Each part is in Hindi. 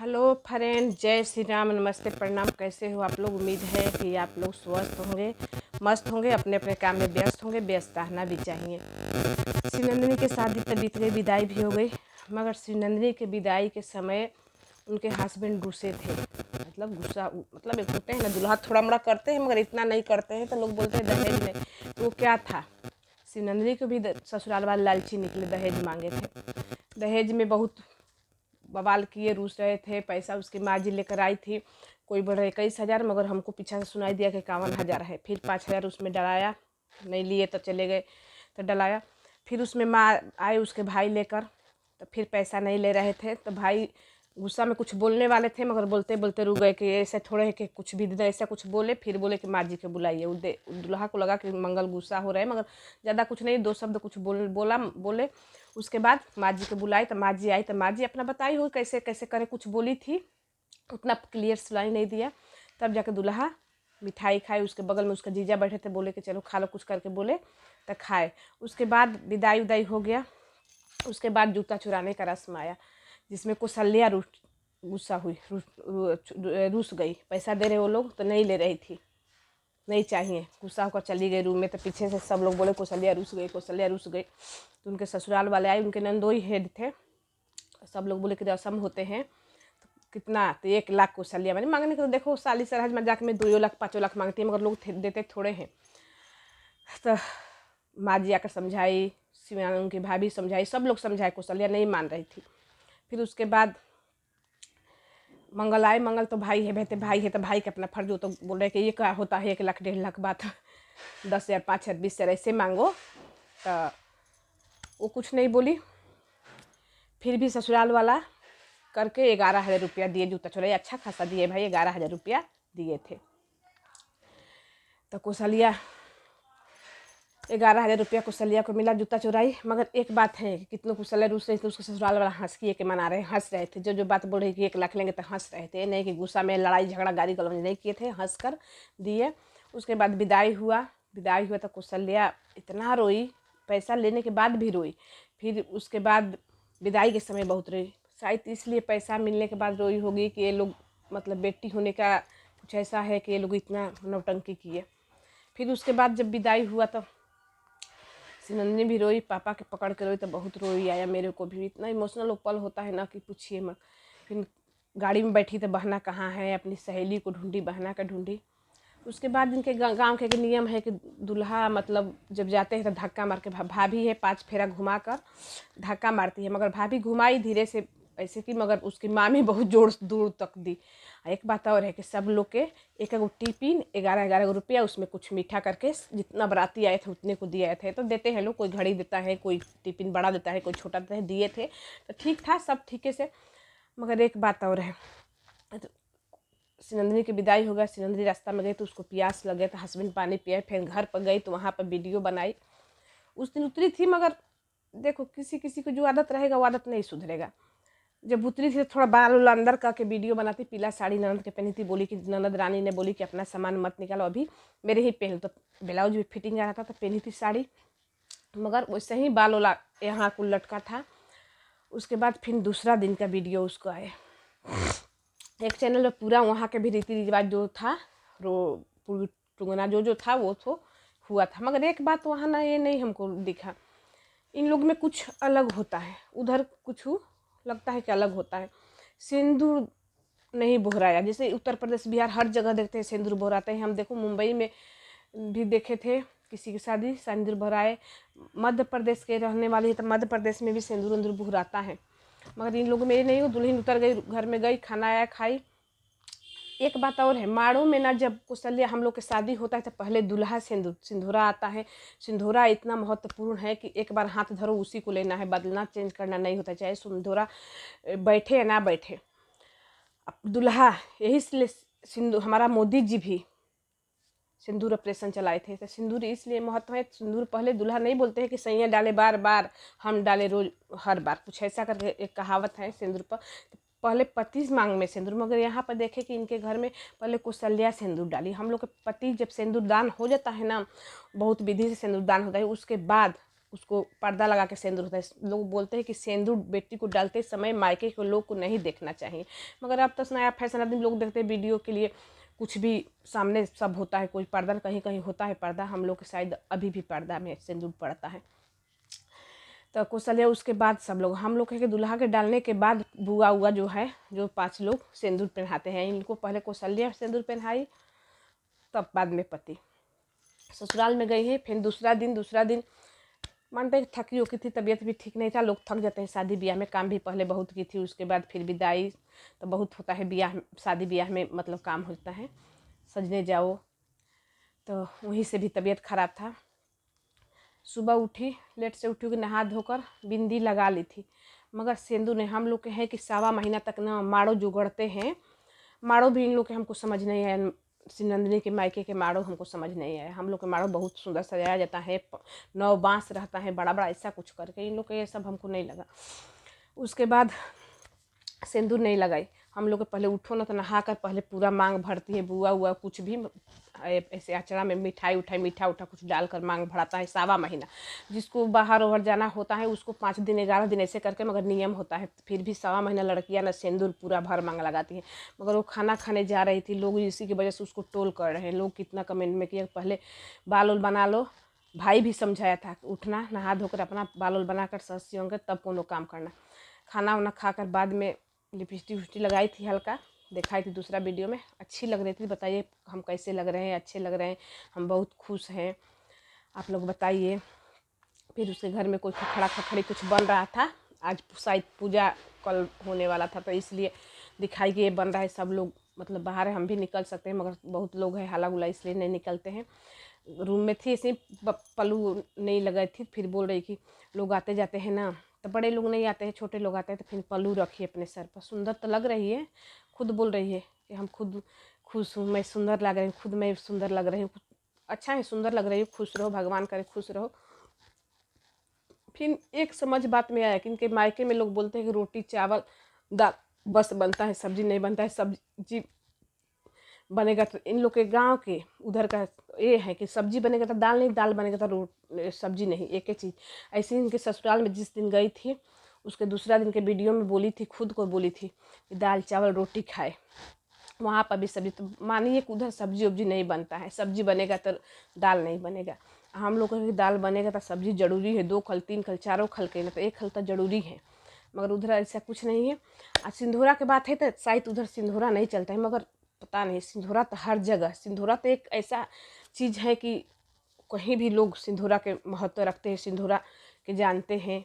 हेलो फ्रेंड, जय श्री राम, नमस्ते, प्रणाम। कैसे हो आप लोग? उम्मीद है कि आप लोग स्वस्थ होंगे, मस्त होंगे, अपने अपने काम में व्यस्त होंगे। व्यस्त रहना भी चाहिए। श्री नंदिनी के शादी तो बीत गई, विदाई भी हो गई, मगर श्री नंदिनी के विदाई के समय उनके हस्बैंड गुस्से थे। मतलब गुस्सा, मतलब एक होते हैं ना, दुल्हा थोड़ा मोड़ा करते हैं मगर इतना नहीं करते हैं, तो लोग बोलते हैं दहेज नहीं। तो वो क्या था, श्री नंदिनी को भी ससुराल वाले लालची निकले, दहेज मांगे थे। दहेज में बहुत बवाल किए, रूस रहे थे। पैसा उसकी माँ जी लेकर आई थी, कोई बोल रहे 21,000, मगर हमको पीछा से सुनाई दिया कि 51,000 है। फिर 5,000 उसमें डलाया, नहीं लिए तो चले गए, तो डलाया। फिर उसमें माँ आए उसके भाई लेकर, तो फिर पैसा नहीं ले रहे थे, तो भाई गुस्सा में कुछ बोलने वाले थे, मगर बोलते बोलते रुक गए कि ऐसे थोड़े है कि कुछ भी दे, ऐसा कुछ बोले। फिर बोले कि माँ जी के बुलाइए। दुल्हा को लगा कि मंगल गुस्सा हो रहे हैं, मगर ज़्यादा कुछ नहीं, दो शब्द कुछ बोले। उसके बाद माँ जी को बुलाई, तो माँ जी आई, तो माँ जी अपना बताई हो कैसे कैसे करे, कुछ बोली थी, उतना क्लियर सुनाई नहीं दिया। तब जाके दुल्हा मिठाई खाए, उसके बगल में उसका जीजा बैठे थे, बोले कि चलो खा लो कुछ करके, बोले तो खाए। उसके बाद विदाई उदाई हो गया। उसके बाद जूता चुराने का रस्म आया, जिसमें कौशल्या गुस्सा हुई, रूस गई। पैसा दे रहे वो लोग तो नहीं ले रही थी, नहीं चाहिए, गुस्सा होकर चली गई रूम में। तो पीछे से सब लोग बोले कौशल्या रूस गई, कौशल्या रूस गई। तो उनके ससुराल वाले आए, उनके नंदोई हेड थे, सब लोग बोले कि रसम होते हैं तो कितना, तो 1,00,000 कौशल्या मैंने मांगने को। तो देखो साली सरहज मजाक में 2 लाख 5 लाख मांगती है, मगर लोग देते थोड़े हैं। तो माँ जी आकर समझाई, शिवानंद की भाभी समझाई, सब लोग समझाए, कौशल्या नहीं मान रही थी। फिर उसके बाद मंगल आए। मंगल तो भाई है, बहते भाई है, तो भाई का अपना फर्ज हो, तो बोल रहे कि ये क्या होता है, 1,00,000 1.5 लाख बात, 10,000 5,000 20,000 ऐसे मांगो। तो वो कुछ नहीं बोली। फिर भी ससुराल वाला करके 11,000 रुपया दिए, जूता चुराई अच्छा खासा दिए भाई, 11,000 रुपया दिए थे। तो कौशल्या 11,000 रुपया कौशल्या को मिला, जूता चुराई। मगर एक बात है कि कितनों कौशल्या रूस रही थी, उसके ससुराल वाला हंस किए के मना रहे, हंस रहे थे। जो बात बोल रही कि 1,00,000 लेंगे, तो हंस रहे थे, नहीं कि गुस्सा में लड़ाई झगड़ा गाली गलौज नहीं किए थे, हंस कर दिए। उसके बाद विदाई हुआ तो कौशल्या इतना रोई, पैसा लेने के बाद भी रोई। फिर उसके बाद विदाई के समय बहुत रोई, शायद इसलिए पैसा मिलने के बाद रोई होगी कि ये लोग, मतलब बेटी होने का कुछ ऐसा है कि ये लोग इतना नौटंकी किए। फिर उसके बाद जब विदाई हुआ तो नंदिनी भी रोई, पापा के पकड़ के रोई, तो बहुत रोई आया मेरे को भी। इतना इमोशनल पल होता है ना कि पूछिए मत। फिर गाड़ी में बैठी तो बहना कहाँ है, अपनी सहेली को ढूंढी, बहना का ढूंढी। उसके बाद इनके गांव के नियम है कि दूल्हा मतलब जब जाते हैं तो धक्का मार के, भाभी है 5 फेरा घुमा कर धक्का मारती है, मगर भाभी घुमाई धीरे से ऐसे की, मगर उसकी मामी बहुत जोर दूर तक दी। एक बात और है कि सब लोग के एक एक टिफिन 11-11 रुपया, उसमें कुछ मीठा करके जितना बराती आए थे उतने को दिए थे। तो देते हैं लोग, कोई घड़ी देता है, कोई टिफिन बड़ा देता है, कोई छोटा देता है, दिए थे तो ठीक था, सब ठीके से। मगर एक बात और है, तो नंदिनी की विदाई हो गया, नंदिनी रास्ता में गई तो उसको प्यास लगे, तो हस्बैंड पानी पिए। फिर घर पर गई तो वहाँ पर वीडियो बनाई। उस दिन उतरी थी, मगर देखो किसी किसी को जो आदत रहेगा वो आदत नहीं सुधरेगा। जब उतरी थी थोड़ा बाल उल अंदर करके वीडियो बनाती, पीला साड़ी ननद के पहनी थी, बोली कि ननद रानी ने बोली कि अपना सामान मत निकालो, अभी मेरे ही पहन। तो ब्लाउज भी फिटिंग आ रहा था, तो पहनी थी साड़ी, मगर वैसे ही बाल वाला यहाँ को लटका था। उसके बाद फिर दूसरा दिन का वीडियो उसको आए, एक चैनल में पूरा वहाँ के भी रीति रिवाज जो था, पूरी टुंगना जो था वो तो हुआ था। मगर एक बात वहाँ ना, ये नहीं हमको दिखा, इन लोग में कुछ अलग होता है, उधर कुछ लगता है कि अलग होता है। सिंदूर नहीं बोहराया, जैसे उत्तर प्रदेश बिहार हर जगह देखते हैं सिंदूर बोहराते हैं। हम देखो मुंबई में भी देखे थे किसी की शादी, सिंदूर बोहराए। मध्य प्रदेश के रहने वाली है तो मध्य प्रदेश में भी सिंदूर उंदूर बोहराता है, मगर इन लोगों में ये नहीं हो। दुल्हन उतर गई, घर में गई, खाना आया, खाई। एक बात और है, माड़ों में ना, जब कौशल्या हम लोग की शादी होता है तो पहले दूल्हा सिंदूरा आता है। सिंदूरा इतना महत्वपूर्ण है कि एक बार हाथ धरो उसी को लेना है, बदलना चेंज करना नहीं होता, चाहे सिंदूरा बैठे या ना बैठे। अब दूल्हा, यही इसलिए सिंदूर, हमारा मोदी जी भी सिंदूर ऑपरेशन चलाए थे, तो सिंदूर इसलिए महत्व है। सिंदूर पहले दूल्हा नहीं बोलते हैं कि सैया डाले बार बार, हम डाले रोज हर बार, कुछ ऐसा करके एक कहावत है सिंदूर पर। पहले पति मांग में सिंदूर, मगर यहाँ पर देखे कि इनके घर में पहले कौशल्या सिंदूर डाली। हम लोग के पति जब सिंदूर दान हो जाता है ना, बहुत विधि से सिंदूर दान होता है, उसके बाद उसको पर्दा लगा के सिंदूर होता है। लोग बोलते हैं कि सिंदूर बेटी को डालते समय मायके के लोग को नहीं देखना चाहिए, मगर अब तो नया फैशन आदमी लोग देखते हैं वीडियो के लिए, कुछ भी सामने सब होता है, कोई पर्दा कहीं कहीं होता है पर्दा, हम लोग के शायद अभी भी पर्दा में सिंदूर पड़ता है। तो कौशल्या उसके बाद सब लोग, हम लोग के दुल्हा के डालने के बाद बुआ हुआ जो है, जो 5 लोग सिंदूर पहनाते हैं, इनको पहले कौशल्या सिंदूर पहनाई, तब बाद में पति। ससुराल में गई है, फिर दूसरा दिन मानते हैं थकी होती थी, तबीयत भी ठीक नहीं था, लोग थक जाते हैं शादी ब्याह में, काम भी पहले बहुत की थी, उसके बाद फिर विदाई तो बहुत होता है ब्याह, शादी ब्याह में मतलब काम होता है, सजने जाओ, तो वहीं से भी तबीयत खराब था। सुबह उठी, लेट से उठी कि नहा धोकर बिंदी लगा ली थी, मगर सिंदूर नहीं। हम लोग के हैं कि 1.25 महीना तक ना माड़ो जो गढ़ते हैं, माड़ो भी इन लोग के हमको समझ नहीं आया, सिनंदनी के मायके के माड़ो हमको समझ नहीं आया। हम लोग के माड़ो बहुत सुंदर सजाया जाता है, 9 बांस रहता है बड़ा बड़ा, ऐसा कुछ करके, इन लोग के ये सब हमको नहीं लगा। उसके बाद सिंदूर नहीं लगाई, हम लोग के पहले उठो ना तो नहा कर पहले पूरा मांग भरती है, बुआ हुआ कुछ भी ऐसे अचड़ा में मीठा उठा कुछ डालकर मांग भराता है 1.25 महीना। जिसको बाहर ओहर जाना होता है उसको 5 दिन 11 दिन ऐसे करके मगर नियम होता है, फिर भी 1.25 महीना लड़कियां ना सिंदूर पूरा भर मांग लगाती है। मगर वो खाना खाने जा रही थी, लोग इसी की वजह से उसको टोल कर रहे हैं, लोग कितना कमेंट में किया पहले बाल उल बना लो, भाई भी समझाया था उठना नहा धोकर अपना बाल उल बनाकर सस्ती होंगे तब कोनो काम करना। खाना वाना खाकर बाद में लिपस्टिक उस्टिक लगाई थी, हल्का दिखाई थी दूसरा वीडियो में, अच्छी लग रही थी। बताइए हम कैसे लग रहे हैं, अच्छे लग रहे हैं, हम बहुत खुश हैं, आप लोग बताइए। फिर उसके घर में कोई खखड़ा खखड़ी कुछ बन रहा था, आज शायद पूजा कल होने वाला था, तो इसलिए दिखाई कि ये बन रहा है। सब लोग मतलब बाहर है, हम भी निकल सकते हैं मगर बहुत लोग हैं हल्ला गुल्ला, इसलिए नहीं निकलते हैं। रूम में थी ऐसे पल्लू नहीं लगाई थी, फिर बोल रही कि लोग आते जाते हैं ना, तो बड़े लोग नहीं आते हैं, छोटे लोग आते हैं, तो फिर पल्लू रखिए अपने सर पर। सुंदर तो लग रही है, खुद बोल रही है कि हम खुद खुश हूँ, मैं सुंदर लग रही हूँ, खुद मैं सुंदर लग रही हूँ। अच्छा है, सुंदर लग रही हूँ, खुश रहो, भगवान करे खुश रहो। फिर एक समझ बात में आया कि इनके मायके में लोग बोलते हैं कि रोटी चावल दाल बस बनता है, सब्जी नहीं बनता है, सब्जी बनेगा तो इन लोग के गांव के उधर का ये है कि सब्जी बनेगा तो दाल नहीं, दाल बनेगा तो सब्जी नहीं, एक ही चीज़। ऐसे ही इनके ससुराल में जिस दिन गई थी उसके दूसरा दिन के वीडियो में बोली थी, खुद को बोली थी कि दाल चावल रोटी खाए, वहाँ पर भी सब्जी, तो मानिए कि उधर सब्जी उब्जी नहीं बनता है, सब्जी बनेगा तो दाल नहीं बनेगा। हम लोग की दाल बनेगा तो सब्जी जरूरी है, 2 खल 3 खल 4 खल के ना, तो 1 खल तो जरूरी है, मगर उधर ऐसा कुछ नहीं है। और सिंधोरा के बात है तो शायद उधर सिंधोरा नहीं चलता है, मगर पता नहीं, सिंधोरा तो हर जगह, सिंधोरा तो एक ऐसा चीज़ है कि कहीं भी लोग सिंधोरा के महत्व रखते हैं, सिंधोरा के जानते हैं,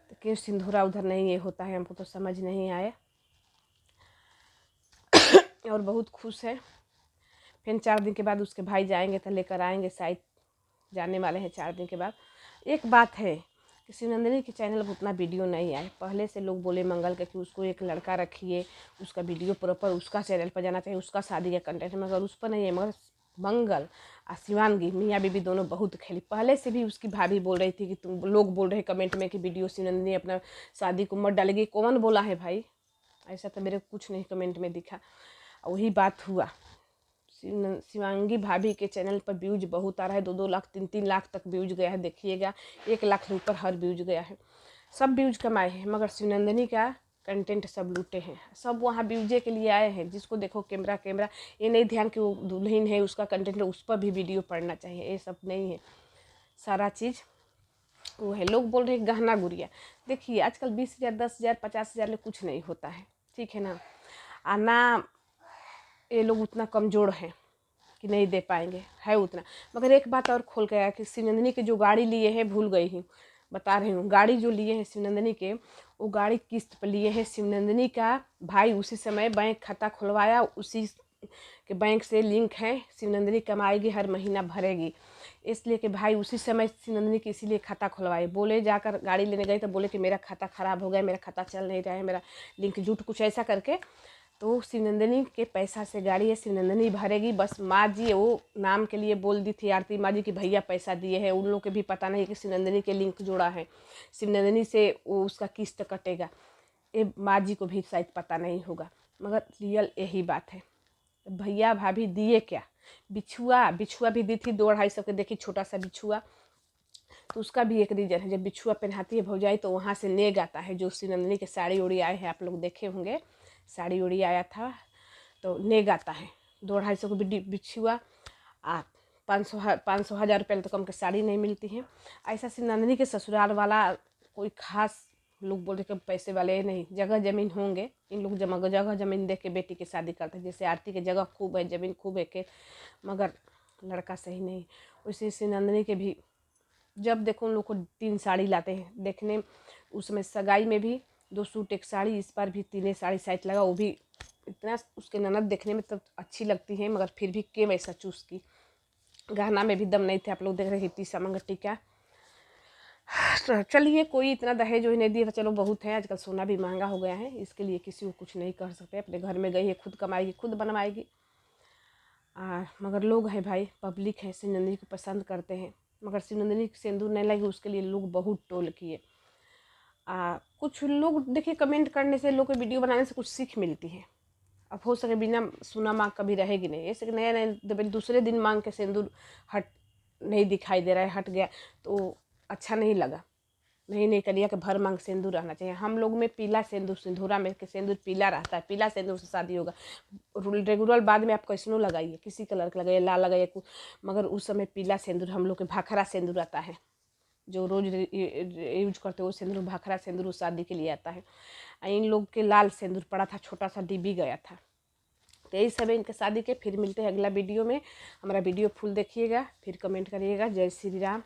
तो क्यों सिंधोरा उधर नहीं ये होता है, हमको तो समझ नहीं आया। और बहुत खुश है। फिर 4 दिन के बाद उसके भाई जाएंगे तो लेकर आएंगे, शायद जाने वाले हैं 4 दिन के बाद। एक बात है कि शिवनंदिनी के चैनल पर उतना वीडियो नहीं आए, पहले से लोग बोले मंगल का कि उसको एक लड़का रखिए, उसका वीडियो प्रॉपर उसका चैनल पर जाना चाहिए, उसका शादी का कंटेंट, मगर उस पर नहीं है। मगर मंगल और शिवांगी मियाँ बीबी दोनों बहुत खेली, पहले से भी उसकी भाभी बोल रही थी कि तुम लोग बोल रहे कमेंट में कि वीडियो शिवनंदिनी अपना शादी को मत डालेगी, कौन बोला है भाई, ऐसा तो मेरे कुछ नहीं कमेंट में दिखा। वही बात हुआ, शिवांगी भाभी के चैनल पर व्यूज बहुत आ रहा है, 2-2 लाख 3-3 लाख तक व्यूज गया है, देखिएगा 1 लाख के ऊपर हर व्यूज गया है, सब व्यूज कमाए हैं। मगर शिवनंदिनी का कंटेंट सब लूटे हैं, सब वहाँ व्यूजे के लिए आए हैं, जिसको देखो कैमरा, ये नहीं ध्यान कि वो दुल्हन है उसका कंटेंट है, उस पर भी वीडियो पड़ना चाहिए, ये सब नहीं है, सारा चीज़ वो है। लोग बोल रहे हैं गहना गुड़िया, देखिए आजकल 20,000 10,000 50,000 में कुछ नहीं होता है, ठीक है ना, ना ये लोग उतना कमज़ोर हैं कि नहीं दे पाएंगे, है उतना। मगर एक बात और खोल के आया कि शिवनंदिनी के जो गाड़ी लिए हैं, भूल गई हूँ बता रही हूँ, गाड़ी जो लिए हैं शिवनंदिनी के, वो गाड़ी किस्त पर लिए हैं। शिवनंदिनी का भाई उसी समय बैंक खाता खुलवाया, उसी के बैंक से लिंक है, शिवनंदिनी कमाएगी हर महीना भरेगी, इसलिए कि भाई उसी समय शिवनंदिनी के इसीलिए खाता खुलवाए। बोले जाकर गाड़ी लेने गई तो बोले कि मेरा खाता ख़राब हो गया, मेरा खाता चल नहीं रहा है, मेरा लिंक जुट कुछ ऐसा करके, तो शिवनंदिनी के पैसा से गाड़ी है, शिवनंदिनी भरेगी। बस माँ जी वो नाम के लिए बोल दी थी आरती माँ जी की भैया पैसा दिए हैं, उन लोग के भी पता नहीं कि शिवनंदिनी के लिंक जुड़ा है, शिवनंदिनी से वो उसका किस्त कटेगा, ये माँ जी को भी शायद पता नहीं होगा, मगर रियल यही बात है। भैया भाभी दिए क्या, बिछुआ भी दी थी 2-250 के, देखी छोटा सा बिछुआ, तो उसका भी एक रीज़न है। जब बिछुआ पहनाती है भौजाई तो वहाँ से नेग आता है। जो श्रीनंदिनी के साड़ी उड़ी आए हैं, आप लोग देखे होंगे, साड़ी उड़ी आया था तो नेग आता है। 200-250 को बिछुआ, 500 हज़ार रुपये तो कम के साड़ी नहीं मिलती है। ऐसा श्रीनंदिनी के ससुराल वाला कोई खास लोग बोल रहे कि पैसे वाले नहीं, जगह ज़मीन होंगे, इन लोग जगह ज़मीन दे के बेटी की शादी करते हैं। जैसे आरती के जगह खूब है, ज़मीन खूब है के, मगर लड़का सही नहीं। वैसे श्रीनंदिनी के भी जब देखो उन लोग को 3 साड़ी लाते हैं देखने, उसमें सगाई में भी 2 सूट 1 साड़ी, इस पर भी 3 साड़ी साइट लगा, वो भी इतना उसके ननद देखने में तो अच्छी लगती है, मगर फिर भी के वैसा चूस की। गहना में भी दम नहीं थे, आप लोग देख रहे हैं टीसा मंगल टीका। चलिए कोई इतना दहेज वही नहीं दिया तो चलो बहुत है, आजकल सोना भी महंगा हो गया है, इसके लिए किसी को कुछ नहीं कर सकते। अपने घर में गई है, खुद कमाएगी खुद बनवाएगी। मगर लोग हैं भाई, पब्लिक है, श्रीनंदिनी को पसंद करते हैं, मगर श्रीनंदिनी सिंदूर नहीं लगी उसके लिए लोग बहुत टोल किए। कुछ लोग देखिए कमेंट करने से, लोग को वीडियो बनाने से कुछ सीख मिलती है। अब हो सके बिना सुना मांग कभी रहेगी नहीं, ऐसे नया नया दूसरे दिन मांग के सिंदूर हट नहीं दिखाई दे रहा है, हट गया तो अच्छा नहीं लगा। नहीं नहीं करिए कि भर मांग सिंदूर रहना चाहिए। हम लोग में पीला सिंदूर, सिंदूरा में के सिंदूर पीला रहता है, पीला सिंदूर से शादी होगा। रेगुलर बाद में आप कैसनो लगाइए, किसी कलर का लगाइए, लाल लगाइए, मगर उस समय पीला सिंदूर हम लोग के भाखरा सिंदूर आता है, जो रोज यूज करते हैं वो सिंदूर भाखरा सिंदूर शादी के लिए आता है। इन लोग के लाल सिंदूर पड़ा था, छोटा सा डिब्बी गया था। तो यही सब है इनके शादी के। फिर मिलते हैं अगला वीडियो में। हमारा वीडियो फुल देखिएगा, फिर कमेंट करिएगा। जय श्री राम।